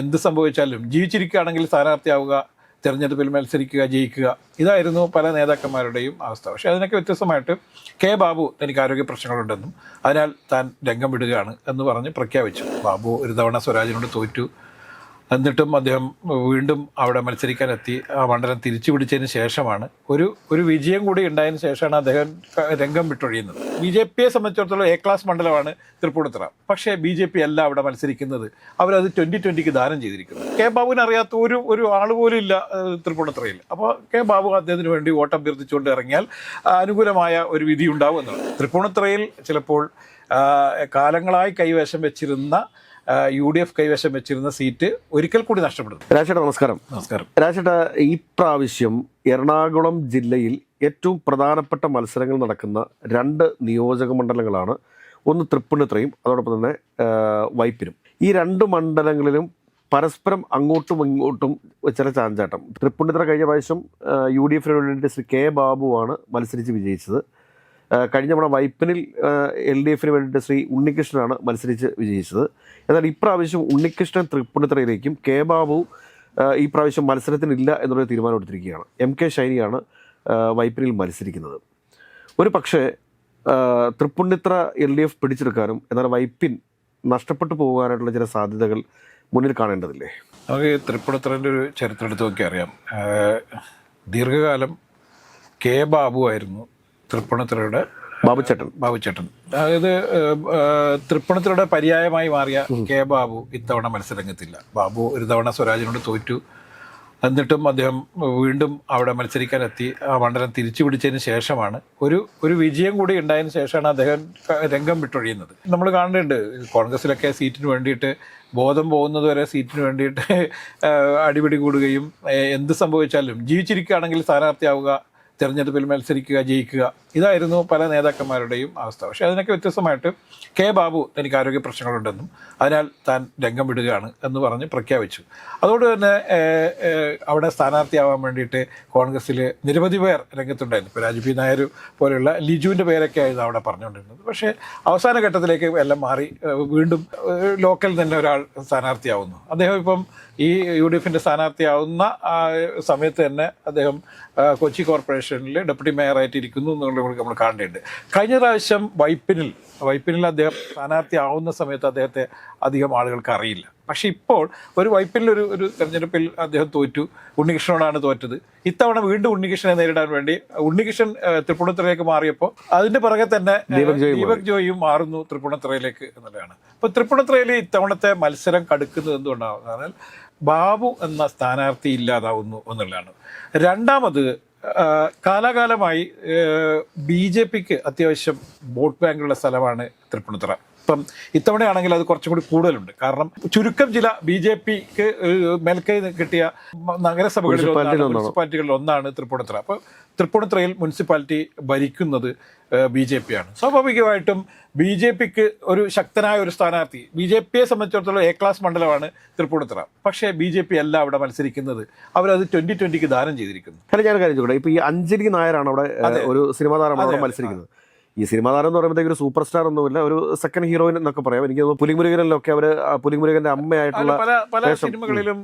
എന്ത് സംഭവിച്ചാലും ജീവിച്ചിരിക്കുകയാണെങ്കിൽ സ്ഥാനാർത്ഥിയാവുക, തെരഞ്ഞെടുപ്പിൽ മത്സരിക്കുക, ജയിക്കുക, ഇതായിരുന്നു പല നേതാക്കന്മാരുടെയും അവസ്ഥ. പക്ഷേ അതിനൊക്കെ വ്യത്യസ്തമായിട്ട് കെ ബാബു തനിക്ക് ആരോഗ്യ പ്രശ്നങ്ങളുണ്ടെന്നും അതിനാൽ താൻ രംഗം വിടുകയാണ് എന്ന് പറഞ്ഞ് പ്രഖ്യാപിച്ചു. ബാബു ഒരു തവണ സ്വരാജിനോട് തോറ്റു. എന്നിട്ടും അദ്ദേഹം വീണ്ടും അവിടെ മത്സരിക്കാനെത്തി ആ മണ്ഡലം തിരിച്ചു പിടിച്ചതിന് ശേഷമാണ് ഒരു വിജയം കൂടി ഉണ്ടായതിനു ശേഷമാണ് അദ്ദേഹം രംഗം വിട്ടൊഴിയുന്നത്. BJPയെ സംബന്ധിച്ചിടത്തോളം A ക്ലാസ് മണ്ഡലമാണ് തൃപ്പൂണിത്തുറ. പക്ഷേ BJP അല്ല അവിടെ മത്സരിക്കുന്നത്. അവരത് 2020 ദാനം ചെയ്തിരിക്കുന്നു. കെ ബാബുവിന് അറിയാത്ത ഒരു ആൾ പോലും ഇല്ല തൃപ്പൂണിത്തുറയിൽ. അപ്പോൾ കെ ബാബു അദ്ദേഹത്തിന് വേണ്ടി വോട്ട് അഭ്യർത്ഥിച്ചുകൊണ്ട് ഇറങ്ങിയാൽ അനുകൂലമായ ഒരു വിധി ഉണ്ടാവും എന്നുള്ളത്. തൃപ്പൂണിത്തുറയിൽ ചിലപ്പോൾ കാലങ്ങളായി കൈവശം വെച്ചിരുന്ന UDF കൈവശം വെച്ചിരുന്ന സീറ്റ് ഒരിക്കൽ കൂടി നഷ്ടപ്പെടുന്നു. രാജേട്ടാ നമസ്കാരം. നമസ്കാരം. രാജേട്ടാ, ഈ പ്രാവശ്യം എറണാകുളം ജില്ലയിൽ ഏറ്റവും പ്രധാനപ്പെട്ട മത്സരങ്ങൾ നടക്കുന്ന 2 നിയോജക മണ്ഡലങ്ങളാണ്. ഒന്ന് തൃപ്പൂണിത്തുറയും അതോടൊപ്പം തന്നെ വൈപ്പിനും. ഈ 2 മണ്ഡലങ്ങളിലും പരസ്പരം അങ്ങോട്ടും ഇങ്ങോട്ടും ചില ചാഞ്ചാട്ടം. തൃപ്പൂണിത്തുറ കഴിഞ്ഞ പ്രാവശ്യം UDFന് വേണ്ടിയിട്ട് ശ്രീ കെ ബാബുവാണ് മത്സരിച്ച് വിജയിച്ചത്. കഴിഞ്ഞ നമ്മുടെ വൈപ്പിനിൽ LDFന് വേണ്ടിയിട്ട് ശ്രീ ഉണ്ണികൃഷ്ണനാണ് മത്സരിച്ച് വിജയിച്ചത്. എന്നാൽ ഇപ്രാവശ്യം ഉണ്ണികൃഷ്ണൻ തൃപ്പൂണിത്തുറയിലേക്കും കെ ബാബു ഈ പ്രാവശ്യം മത്സരത്തിനില്ല എന്നുള്ള തീരുമാനം എടുത്തിരിക്കുകയാണ്. MK ഷൈനിയാണ് വൈപ്പിനിൽ മത്സരിക്കുന്നത്. ഒരു പക്ഷേ തൃപ്പൂണിത്തുറ LDF പിടിച്ചെടുക്കാനും എന്നാൽ വൈപ്പിൻ നഷ്ടപ്പെട്ടു പോകാനായിട്ടുള്ള ചില സാധ്യതകൾ മുന്നിൽ കാണേണ്ടതില്ലേ? നമുക്ക് തൃപ്പൂണിത്തുറൻ്റെ ഒരു ചരിത്രം എടുത്ത് നോക്കി അറിയാം. ദീർഘകാലം കെ ബാബു ആയിരുന്നു തൃപ്പൂണിത്തുറയുടെ ബാബുച്ചേട്ടൻ. അതായത് തൃപ്പൂണിത്തുറയുടെ പര്യായമായി മാറിയ കെ ബാബു ഇത്തവണ മത്സരരംഗത്തില്ല. ബാബു ഒരു തവണ സ്വരാജിനോട് തോറ്റു. എന്നിട്ടും അദ്ദേഹം വീണ്ടും അവിടെ മത്സരിക്കാനെത്തി ആ മണ്ഡലം തിരിച്ചു പിടിച്ചതിന് ശേഷമാണ് ഒരു വിജയം കൂടി ഉണ്ടായതിനു ശേഷമാണ് അദ്ദേഹം രംഗം വിട്ടൊഴിയുന്നത്. നമ്മൾ കാണുന്നുണ്ട് കോൺഗ്രസിലൊക്കെ സീറ്റിന് വേണ്ടിയിട്ട് ബോധം പോകുന്നത് വരെ സീറ്റിന് വേണ്ടിയിട്ട് അടിപിടി കൂടുകയും എന്ത് സംഭവിച്ചാലും ജീവിച്ചിരിക്കുകയാണെങ്കിൽ സ്ഥാനാർത്ഥിയാവുക, തെരഞ്ഞെടുപ്പിൽ മത്സരിക്കുക, ജയിക്കുക, ഇതായിരുന്നു പല നേതാക്കന്മാരുടെയും അവസ്ഥ. പക്ഷേ അതിനൊക്കെ വ്യത്യസ്തമായിട്ട് കെ ബാബു തനിക്ക് ആരോഗ്യ പ്രശ്നങ്ങളുണ്ടെന്നും അതിനാൽ താൻ രംഗം വിടുകയാണ് എന്ന് പറഞ്ഞ് പ്രഖ്യാപിച്ചു. അതുകൊണ്ട് തന്നെ അവിടെ സ്ഥാനാർത്ഥിയാവാൻ വേണ്ടിയിട്ട് കോൺഗ്രസ്സിൽ നിരവധി പേർ രംഗത്തുണ്ടായിരുന്നു. ഇപ്പോൾ രാജു പി നായർ പോലെയുള്ള ലിജുവിൻ്റെ പേരൊക്കെ ആയിരുന്നു അവിടെ പറഞ്ഞുകൊണ്ടിരുന്നത്. പക്ഷേ അവസാന ഘട്ടത്തിലേക്ക് എല്ലാം മാറി വീണ്ടും ലോക്കൽ തന്നെ ഒരാൾ സ്ഥാനാർത്ഥിയാവുന്നു. അദ്ദേഹം ഇപ്പം ഈ UDFൻ്റെ സ്ഥാനാർത്ഥിയാവുന്ന സമയത്ത് തന്നെ അദ്ദേഹം കൊച്ചി കോർപ്പറേഷനിൽ ഡെപ്യൂട്ടി മേയറായിട്ട് ഇരിക്കുന്നു എന്നുള്ളത് നമ്മൾ കാണേണ്ടതുണ്ട്. കഴിഞ്ഞ പ്രാവശ്യം വൈപ്പിനിൽ അദ്ദേഹം സ്ഥാനാർത്ഥിയാവുന്ന സമയത്ത് അദ്ദേഹത്തെ അധികം ആളുകൾക്ക് അറിയില്ല. പക്ഷേ ഇപ്പോൾ ഒരു വൈപ്പിനിലൊരു തെരഞ്ഞെടുപ്പിൽ അദ്ദേഹം തോറ്റു. ഉണ്ണികൃഷ്ണനോടാണ് തോറ്റത്. ഇത്തവണ വീണ്ടും ഉണ്ണികൃഷ്ണനെ നേരിടാൻ വേണ്ടി ഉണ്ണികൃഷ്ണൻ തൃപ്പൂണിത്തുറയിലേക്ക് മാറിയപ്പോൾ അതിൻ്റെ പുറകെ തന്നെ ദീപക് ജോയിയും മാറുന്നു തൃപ്പൂണിത്തുറയിലേക്ക് എന്നുള്ളതാണ്. അപ്പോൾ തൃപ്പൂണിത്തുറയിൽ ഇത്തവണത്തെ മത്സരം കടുക്കുന്നത് എന്തുകൊണ്ടാകും? കാരണം ബാബു എന്ന സ്ഥാനാർത്ഥി ഇല്ലാതാവുന്നു എന്നുള്ളതാണ്. രണ്ടാമത് കാലാകാലമായി BJPക്ക് അത്യാവശ്യം വോട്ട് ബാങ്കുള്ള സ്ഥലമാണ് തൃപ്പൂണിത്തുറ. ഇപ്പം ഇത്തവണയാണെങ്കിൽ അത് കുറച്ചും കൂടി കൂടുതലുണ്ട്. കാരണം ചുരുക്കം ചില BJPക്ക് മേൽക്കൈ കിട്ടിയ മുനിസിപ്പാലിറ്റികളിൽ ഒന്നാണ് തൃപ്പൂണിത്തുറ. അപ്പോൾ തൃപ്പൂണിത്തുറയിൽ മുനിസിപ്പാലിറ്റി ഭരിക്കുന്നത് BJPയാണ്. സ്വാഭാവികമായിട്ടും BJPക്ക് ഒരു ശക്തനായ ഒരു സ്ഥാനാർത്ഥി, BJPയെ സംബന്ധിച്ചിടത്തോളം A ക്ലാസ് മണ്ഡലമാണ് തൃപ്പൂണിത്തുറ. പക്ഷേ BJP അല്ല അവിടെ മത്സരിക്കുന്നത്. അവരത് 2020 ദാനം ചെയ്തിരിക്കുന്നു. ഞാൻ കാര്യം ചോദിക്കട്ടെ, ഇപ്പോൾ ഈ അഞ്ജലി നായരാണ് അവിടെ ഒരു സിനിമാ താരമാണ് അവിടെ മത്സരിക്കുന്നത്. ഈ സിനിമാ താരം എന്ന് പറയുമ്പോഴത്തേക്ക് ഒരു സൂപ്പർ സ്റ്റാർ ഒന്നുമില്ല, ഒരു സെക്കൻഡ് ഹീറോയിൻ എന്നൊക്കെ പറയാം. എനിക്ക് തോന്നുന്നു പുലിമുരുകനിലൊക്കെ അവർ പുലിമുരുകന്റെ അമ്മയായിട്ടുള്ള പല സിനിമകളിലും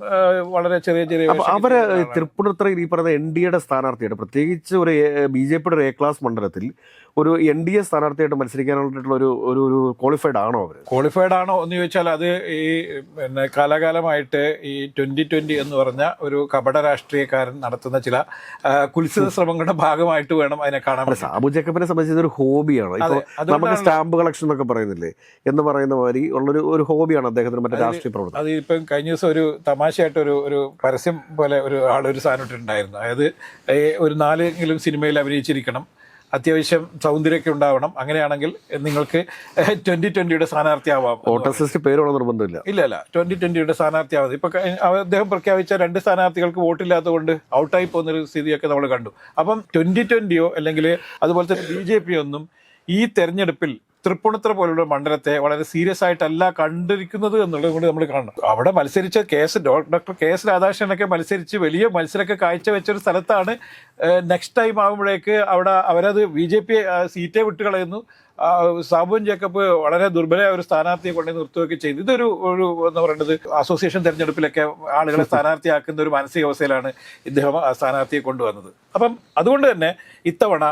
വളരെ ചെറിയ അവര് തൃപ്പൂണിത്തുറയിൽ ഈ പറയുന്ന NDAയുടെ സ്ഥാനാർത്ഥിയായിട്ട്, പ്രത്യേകിച്ച് ഒരു BJPയുടെ ഒരു A ക്ലാസ് മണ്ഡലത്തിൽ ഒരു NDA സ്ഥാനാർത്ഥിയായിട്ട് മത്സരിക്കാനായിട്ടുള്ള ഒരു ക്വാളിഫൈഡ് ആണോ? അവർ ക്വാളിഫൈഡ് ആണോ എന്ന് ചോദിച്ചാൽ അത് ഈ പിന്നെ കാലാകാലമായിട്ട് ഈ 2020 എന്ന് പറഞ്ഞ ഒരു കപട രാഷ്ട്രീയക്കാരൻ നടത്തുന്ന ചില കുൽസിത ശ്രമങ്ങളുടെ ഭാഗമായിട്ട് വേണം അതിനെ കാണാൻ. സാബു ജേക്കബിനെ സംബന്ധിച്ച് ഒരു ഹോബിയാണ്. ഇപ്പോൾ നമുക്ക് സ്റ്റാമ്പ് കളക്ഷൻ എന്നൊക്കെ പറയുന്നില്ലേ എന്ന് പറയുന്ന മാതിരി ഉള്ളൊരു ഹോബിയാണ് അദ്ദേഹത്തിന് മറ്റേ രാഷ്ട്രീയ പ്രവർത്തനം. അത് ഇപ്പം കഴിഞ്ഞ ദിവസം ഒരു തമാശയായിട്ട് ഒരു പരസ്യം പോലെ ഒരു സാധനം ഇട്ടിട്ടുണ്ടായിരുന്നു. അതായത് ഒരു 4 സിനിമയിൽ അഭിനയിച്ചിരിക്കണം, അത്യാവശ്യം സൗന്ദര്യമൊക്കെ ഉണ്ടാവണം, അങ്ങനെയാണെങ്കിൽ നിങ്ങൾക്ക് 2020 സ്ഥാനാർത്ഥിയാവാം. പേരുള്ള നിർബന്ധമില്ല. ഇല്ല 2020 സ്ഥാനാർത്ഥിയാവാം. ഇപ്പൊ അദ്ദേഹം പ്രഖ്യാപിച്ച 2 സ്ഥാനാർത്ഥികൾക്ക് വോട്ടില്ലാത്തതുകൊണ്ട് ഔട്ടായി പോകുന്നൊരു സ്ഥിതിയൊക്കെ നമ്മൾ കണ്ടു. അപ്പം 2020 അല്ലെങ്കിൽ അതുപോലെ തന്നെ BJP ഒന്നും ഈ തെരഞ്ഞെടുപ്പിൽ തൃപ്പൂണിത്തുറ പോലുള്ള മണ്ഡലത്തെ വളരെ സീരിയസ് ആയിട്ടല്ല കണ്ടിരിക്കുന്നത് എന്നുള്ളത് കൊണ്ട് നമ്മൾ കാണണം. അവിടെ മത്സരിച്ച ഡോക്ടർ KS രാധാകൃഷ്ണനൊക്കെ മത്സരിച്ച് വലിയ മത്സരമൊക്കെ കാഴ്ചവെച്ചൊരു സ്ഥലത്താണ് നെക്സ്റ്റ് ടൈം ആകുമ്പോഴേക്ക് അവിടെ അവരത് BJP സീറ്റേ വിട്ട് കളയുന്നു. സാബുൻ ജേക്കബ് വളരെ ദുർബലമായ ഒരു സ്ഥാനാർത്ഥിയെ കൊണ്ട് നിർത്തുകയൊക്കെ ചെയ്തു. ഇതൊരു എന്താ പറയുന്നത്, അസോസിയേഷൻ തെരഞ്ഞെടുപ്പിലൊക്കെ ആളുകളെ സ്ഥാനാർത്ഥിയാക്കുന്ന ഒരു മാനസികാവസ്ഥയിലാണ് ഇദ്ദേഹം ആ സ്ഥാനാർത്ഥിയെ കൊണ്ടുവന്നത്. അപ്പം അതുകൊണ്ട് തന്നെ ഇത്തവണ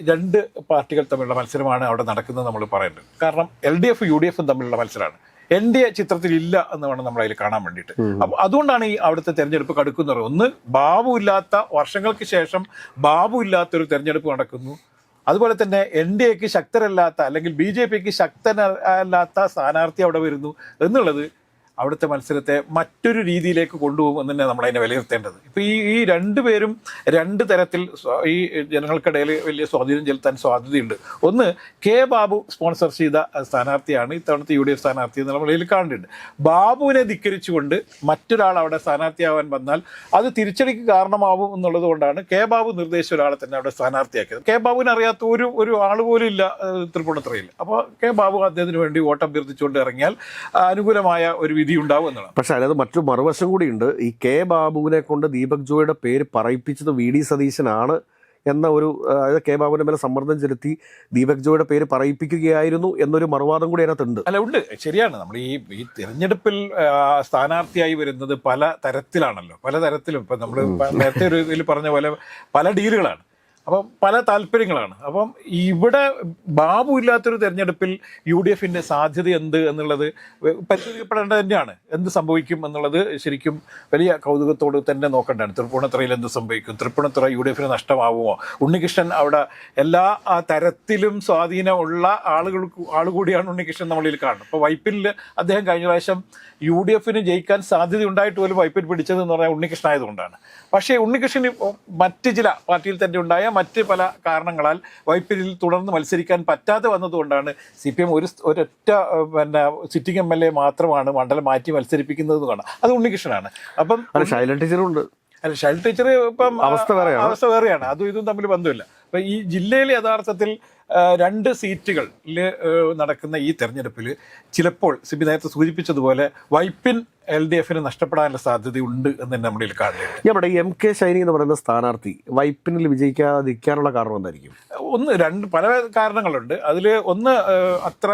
രണ്ട് പാർട്ടികൾ തമ്മിലുള്ള മത്സരമാണ് അവിടെ നടക്കുന്നത് നമ്മൾ പറയുന്നത്. കാരണം LDF UDF തമ്മിലുള്ള മത്സരമാണ്. NDA ചിത്രത്തിൽ ഇല്ല എന്ന് വേണം നമ്മൾ അതിൽ കാണാൻ വേണ്ടിയിട്ട്. അപ്പോൾ അതുകൊണ്ടാണ് ഈ അവിടുത്തെ തെരഞ്ഞെടുപ്പ് കടുക്കുന്നത്. ഒന്ന്, ബാബു ഇല്ലാത്ത, വർഷങ്ങൾക്ക് ശേഷം ബാബു ഇല്ലാത്തൊരു തെരഞ്ഞെടുപ്പ് നടക്കുന്നു. അതുപോലെ തന്നെ NDAക്ക് ശക്തരല്ലാത്ത അല്ലെങ്കിൽ BJPക്ക് ശക്തനല്ലാത്ത സ്ഥാനാർത്ഥി അവിടെ വരുന്നു എന്നുള്ളത് അവിടുത്തെ മത്സരത്തെ മറ്റൊരു രീതിയിലേക്ക് കൊണ്ടുപോകും എന്ന് തന്നെ നമ്മളതിനെ വിലയിരുത്തേണ്ടത്. ഇപ്പോൾ ഈ രണ്ടുപേരും രണ്ട് തരത്തിൽ ഈ ജനങ്ങൾക്കിടയിൽ വലിയ സ്വാധീനം ചെലുത്താൻ സാധ്യതയുണ്ട്. ഒന്ന്, കെ ബാബു സ്പോൺസർ ചെയ്ത സ്ഥാനാർത്ഥിയാണ് ഇത്തവണത്തെ UDF സ്ഥാനാർത്ഥി എന്ന് നമ്മൾ ഇതിൽ കാണുന്നുണ്ട്. ബാബുവിനെ ധിക്കരിച്ചുകൊണ്ട് മറ്റൊരാൾ അവിടെ സ്ഥാനാർത്ഥിയാവാൻ വന്നാൽ അത് തിരിച്ചടിക്ക് കാരണമാവും എന്നുള്ളത് കൊണ്ടാണ് കെ ബാബു നിർദ്ദേശിച്ച ഒരാളെ തന്നെ അവിടെ സ്ഥാനാർത്ഥിയാക്കിയത്. കെ ബാബുവിനെ അറിയാത്ത ഒരു ആൾ പോലും ഇല്ല തൃപ്പൂണിത്തുറയിൽ. അപ്പോൾ കെ ബാബു അദ്ദേഹത്തിന് വേണ്ടി വോട്ട് അഭ്യർത്ഥിച്ചുകൊണ്ട് ഇറങ്ങിയാൽ അനുകൂലമായ ഒരു വിധി ഉണ്ടാവും എന്നാണ്. പക്ഷെ അതിനകത്ത് മറ്റൊരു മറുവശം കൂടിയുണ്ട്. ഈ കെ ബാബുവിനെ കൊണ്ട് ദീപക് ജോയുടെ പേര് പറയിപ്പിച്ചത് VD സതീശനാണ് എന്ന ഒരു, അതായത് കെ ബാബുവിന്റെ മേലെ സമ്മർദ്ദം ചെലുത്തി ദീപക് ജോയുടെ പേര് പറയിപ്പിക്കുകയായിരുന്നു എന്നൊരു മറുവാദം കൂടി അതിനകത്തുണ്ട്. അല്ല, ഉണ്ട്, ശരിയാണ്. നമ്മൾ ഈ തിരഞ്ഞെടുപ്പിൽ സ്ഥാനാർത്ഥിയായി വരുന്നത് പല തരത്തിലാണല്ലോ, പല തരത്തിലും. ഇപ്പം നമ്മൾ നേരത്തെ ഒരു ഇതിൽ പറഞ്ഞ പോലെ പല ഡീലുകളാണ്, അപ്പം പല താല്പര്യങ്ങളാണ്. അപ്പം ഇവിടെ ബാബു ഇല്ലാത്തൊരു തെരഞ്ഞെടുപ്പിൽ UDFന്റെ സാധ്യത എന്ത് എന്നുള്ളത് പരിശോധിക്കപ്പെടേണ്ടത് തന്നെയാണ്. എന്ത് സംഭവിക്കും എന്നുള്ളത് ശരിക്കും വലിയ കൗതുകത്തോട് തന്നെ നോക്കേണ്ടതാണ്. തൃപ്പൂണിത്തുറയിൽ എന്ത് സംഭവിക്കും? തൃപ്പൂണിത്തുറ UDFന് നഷ്ടമാവുമോ? ഉണ്ണികൃഷ്ണൻ അവിടെ എല്ലാ തരത്തിലും സ്വാധീനമുള്ള ആളുകൂടിയാണ് ഉണ്ണികൃഷ്ണൻ നമ്മളിൽ കാണുന്നത്. ഇപ്പോൾ വൈപ്പിനിൽ അദ്ദേഹം കഴിഞ്ഞ പ്രാവശ്യം UDFന് ജയിക്കാൻ സാധ്യത ഉണ്ടായിട്ട് പോലും വൈപ്പിൽ പിടിച്ചതെന്ന് പറഞ്ഞാൽ ഉണ്ണികൃഷ്ണൻ ആയതുകൊണ്ടാണ്. പക്ഷേ ഉണ്ണികൃഷ്ണന് മറ്റ് ചില പാർട്ടിയിൽ തന്നെ ഉണ്ടായ മറ്റ് പല കാരണങ്ങളാൽ വൈപ്പിനിൽ തുടർന്ന് മത്സരിക്കാൻ പറ്റാതെ വന്നതുകൊണ്ടാണ് CPM ഒരൊറ്റ സിറ്റിംഗ് MLA മാത്രമാണ് മണ്ഡലം മാറ്റി മത്സരിപ്പിക്കുന്നത് കാണാം. അത് ഉണ്ണികൃഷ്ണനാണ്. അപ്പം ശൈല ടീച്ചറുണ്ട്. അല്ല, ശൈല ടീച്ചർ ഇപ്പം അവസ്ഥ വേറെയാണ്. അതും ഇതും തമ്മിൽ ബന്ധമില്ല. അപ്പം ഈ ജില്ലയിൽ യഥാർത്ഥത്തിൽ 2 സീറ്റുകളിൽ നടക്കുന്ന ഈ തെരഞ്ഞെടുപ്പിൽ ചിലപ്പോൾ സിബി നേരത്തെ സൂചിപ്പിച്ചതുപോലെ വൈപ്പിൻ LDFന് നഷ്ടപ്പെടാനുള്ള സാധ്യതയുണ്ട് എന്ന് തന്നെ നമ്മളിൽ കാണുന്നുണ്ട്. ഇവിടെ MK ഷൈനി എന്ന് പറയുന്ന സ്ഥാനാർത്ഥി വൈപ്പിനിൽ വിജയിക്കാതിരിക്കാനുള്ള കാരണം എന്തായിരിക്കും? പല കാരണങ്ങളുണ്ട്. അതിൽ ഒന്ന്, അത്ര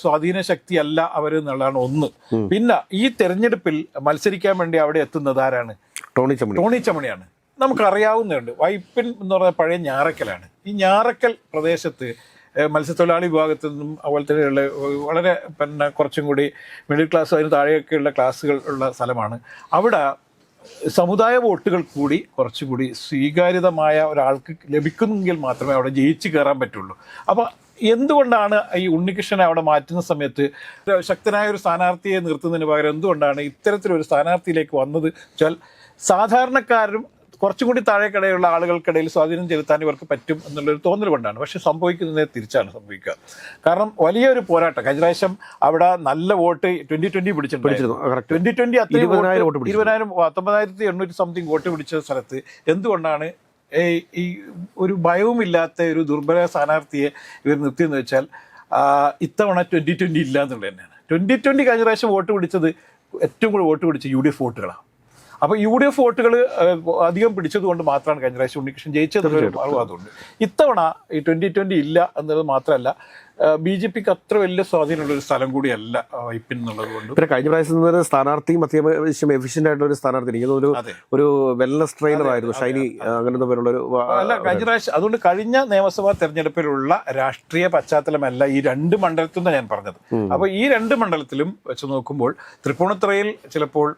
സ്വാധീന ശക്തിയല്ല അവർ എന്നുള്ളതാണ് ഒന്ന്. പിന്നെ ഈ തെരഞ്ഞെടുപ്പിൽ മത്സരിക്കാൻ വേണ്ടി അവിടെ എത്തുന്നത് ആരാണ്? ടോണി ചമണിയാണ്. നമുക്കറിയാവുന്നതുണ്ട്. വൈപ്പിൻ എന്ന് പറഞ്ഞാൽ പഴയ ഞാറക്കലാണ്. ഈ ഞാറക്കൽ പ്രദേശത്ത് മത്സ്യത്തൊഴിലാളി വിഭാഗത്തിൽ നിന്നും അതുപോലെ തന്നെയുള്ള വളരെ കുറച്ചും കൂടി മിഡിൽ ക്ലാസ്, അതിന് താഴെയൊക്കെയുള്ള ക്ലാസ്സുകൾ ഉള്ള സ്ഥലമാണ്. അവിടെ സമുദായ വോട്ടുകൾ കൂടി കുറച്ചുകൂടി സ്വീകാര്യതമായ ഒരാൾക്ക് ലഭിക്കുന്നെങ്കിൽ മാത്രമേ അവിടെ ജയിച്ച് കയറാൻ പറ്റുള്ളൂ. അപ്പോൾ എന്തുകൊണ്ടാണ് ഈ ഉണ്ണികൃഷ്ണനെ അവിടെ മാറ്റുന്ന സമയത്ത് ശക്തനായ ഒരു സ്ഥാനാർത്ഥിയെ നിർത്തുന്നതിന് പകരം എന്തുകൊണ്ടാണ് ഇത്തരത്തിലൊരു സ്ഥാനാർത്ഥിയിലേക്ക് വന്നത് വെച്ചാൽ സാധാരണക്കാരും കുറച്ചും കൂടി താഴെക്കിടയിലുള്ള ആളുകൾക്കിടയിൽ സ്വാധീനം ചെലുത്താൻ ഇവർക്ക് പറ്റും എന്നുള്ളൊരു തോന്നൽ കൊണ്ടാണ്. പക്ഷെ സംഭവിക്കുന്നത് തിരിച്ചാണ് സംഭവിക്കുക. കാരണം വലിയൊരു പോരാട്ടം. കഴിഞ്ഞ പ്രാവശ്യം അവിടെ നല്ല വോട്ട് 2020 പിടിച്ചിട്ടുണ്ട്. 2020 അത്രയും 19,800 സംതിങ് വോട്ട് പിടിച്ച സ്ഥലത്ത് എന്തുകൊണ്ടാണ് ഈ ഒരു ഭയവുമില്ലാത്ത ഒരു ദുർബല സ്ഥാനാർത്ഥിയെ ഇവർ നിർത്തിയെന്ന് വെച്ചാൽ ഇത്തവണ 2020 ഇല്ല എന്നുള്ളത് തന്നെയാണ്. 2020 കഴിഞ്ഞ പ്രാവശ്യം വോട്ട് പിടിച്ചത്, ഏറ്റവും കൂടുതൽ വോട്ട് പിടിച്ച UDF വോട്ടുകളാണ്. അപ്പോൾ UDF വോട്ടുകൾ അധികം പിടിച്ചതുകൊണ്ട് മാത്രമാണ് കഴിഞ്ഞ പ്രാവശ്യം ഉണ്ണികൃഷ്ണൻ ജയിച്ചതെന്നൊരു അതുകൊണ്ട് ഇത്തവണ ഈ 2020 ഇല്ല എന്നുള്ളത് മാത്രമല്ല, BJPക്ക് അത്ര വലിയ സ്വാധീനമുള്ളൊരു സ്ഥലം കൂടിയല്ല വൈപ്പിൻ എന്നുള്ളത് കൊണ്ട്. പിന്നെ കഴിഞ്ഞ പ്രാവശ്യം സ്ഥാനാർത്ഥിയും അത്യാവശ്യം എഫിഷ്യന്റ് ആയിട്ടുള്ള ഒരു സ്ഥാനാർത്ഥി, ഒരു വെൽനസ് ട്രെയിനർ ആയിരുന്നു ഷൈനി, അങ്ങനത്തെ പേരുള്ളൊരു. അല്ല, കഴിഞ്ഞ പ്രാവശ്യം അതുകൊണ്ട് കഴിഞ്ഞ നിയമസഭാ തെരഞ്ഞെടുപ്പിലുള്ള രാഷ്ട്രീയ പശ്ചാത്തലമല്ല ഈ 2 മണ്ഡലത്തിൽ നിന്നാണ് ഞാൻ പറഞ്ഞത്. അപ്പോൾ ഈ 2 മണ്ഡലത്തിലും വെച്ച് നോക്കുമ്പോൾ തൃപ്പൂണിത്തുറയിൽ ചിലപ്പോൾ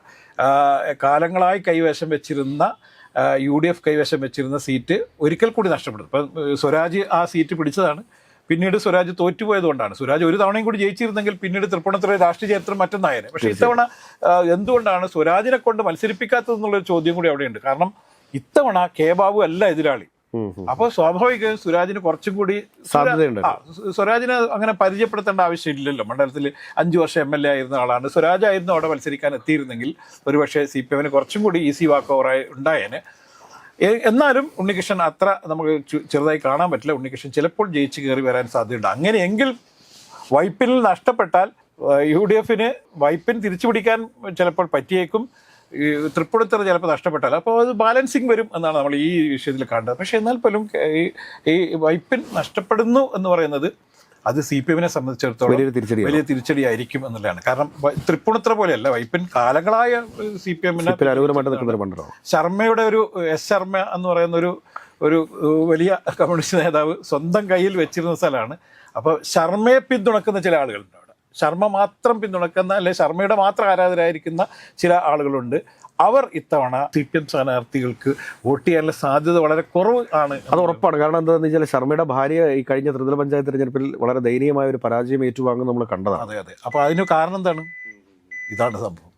കാലങ്ങളായി കൈവശം വെച്ചിരുന്ന UDF കൈവശം വെച്ചിരുന്ന സീറ്റ് ഒരിക്കൽ കൂടി നഷ്ടപ്പെടും. ഇപ്പം സ്വരാജ് ആ സീറ്റ് പിടിച്ചതാണ്. പിന്നീട് സ്വരാജ് തോറ്റുപോയതുകൊണ്ടാണ്. സ്വരാജ് ഒരു തവണയും കൂടി ജയിച്ചിരുന്നെങ്കിൽ പിന്നീട് തൃപ്പൂണിത്തുറ രാഷ്ട്രീയ ചരിത്രം മറ്റൊന്നായേനെ. പക്ഷേ ഇത്തവണ എന്തുകൊണ്ടാണ് സ്വരാജിനെ കൊണ്ട് മത്സരിപ്പിക്കാത്തതെന്നുള്ളൊരു ചോദ്യം കൂടി അവിടെയുണ്ട്. കാരണം ഇത്തവണ കെ ബാബു അല്ല എതിരാളി. അപ്പോൾ സ്വാഭാവികമായും സ്വരാജിന് കുറച്ചും കൂടി സാധ്യതയുണ്ട്. സ്വരാജിനെ അങ്ങനെ പരിചയപ്പെടുത്തേണ്ട ആവശ്യമില്ലല്ലോ. മണ്ഡലത്തിൽ 5 വർഷം MLA ആയിരുന്ന ആളാണ്. സ്വരാജ് ആയിരുന്നു അവിടെ മത്സരിക്കാൻ എത്തിയിരുന്നെങ്കിൽ ഒരുപക്ഷെ CPMന് കുറച്ചും കൂടി ഈസി വാക്ക് ഓവറായി ഉണ്ടായേനെ. എന്നാലും ഉണ്ണികൃഷ്ണൻ അത്ര നമുക്ക് ചെറുതായി കാണാൻ പറ്റില്ല. ഉണ്ണികൃഷ്ണൻ ചിലപ്പോൾ ജയിച്ച് കയറി വരാൻ സാധ്യതയുണ്ട്. അങ്ങനെയെങ്കിൽ വൈപ്പിനിൽ നഷ്ടപ്പെട്ടാൽ UDFന് വൈപ്പിൻ തിരിച്ചു പിടിക്കാൻ ചിലപ്പോൾ പറ്റിയേക്കും. ഈ തൃപ്പൂണിത്തുറ ചിലപ്പോൾ നഷ്ടപ്പെട്ടാൽ അപ്പോൾ അത് ബാലൻസിങ് വരും എന്നാണ് നമ്മൾ ഈ വിഷയത്തിൽ കണ്ടത്. പക്ഷേ എന്നാൽ പോലും ഈ വൈപ്പിൻ നഷ്ടപ്പെടുന്നു എന്ന് പറയുന്നത് അത് CPM-നെ സംബന്ധിച്ചിടത്തോളം വലിയ തിരിച്ചടിയായിരിക്കും എന്നുള്ളതാണ്. കാരണം തൃപ്പൂണിത്തുറ പോലെയല്ല, വൈപ്പിൻ കാലങ്ങളായ CPM-നെ ശർമ്മയുടെ ഒരു S. ശർമ്മ എന്ന് പറയുന്ന ഒരു വലിയ കമ്മ്യൂണിസ്റ്റ് നേതാവ് സ്വന്തം കയ്യിൽ വെച്ചിരുന്ന സ്ഥലമാണ്. അപ്പോൾ ശർമ്മയെ പിന്തുണക്കുന്ന ചില ആളുകളുണ്ട് അവിടെ, ശർമ്മ മാത്രം പിന്തുണക്കുന്ന അല്ലെങ്കിൽ ശർമ്മയുടെ മാത്രം ആരാധകരായിരിക്കുന്ന ചില ആളുകളുണ്ട്. അവർ ഇത്തവണ CPM സ്ഥാനാർത്ഥികൾക്ക് വോട്ട് ചെയ്യാനുള്ള സാധ്യത വളരെ കുറവ് ആണ്. അത് ഉറപ്പാണ്. കാരണം എന്താണെന്ന് വെച്ചാൽ ശർമ്മയുടെ ഭാര്യ ഈ കഴിഞ്ഞ ത്രിതല പഞ്ചായത്ത് തിരഞ്ഞെടുപ്പിൽ വളരെ ദയനീയമായ ഒരു പരാജയം ഏറ്റുവാങ്ങും നമ്മൾ കണ്ടതാണ്. അതെ. അപ്പോൾ അതിന് കാരണം എന്താണ്? ഇതാണ് സംഭവം.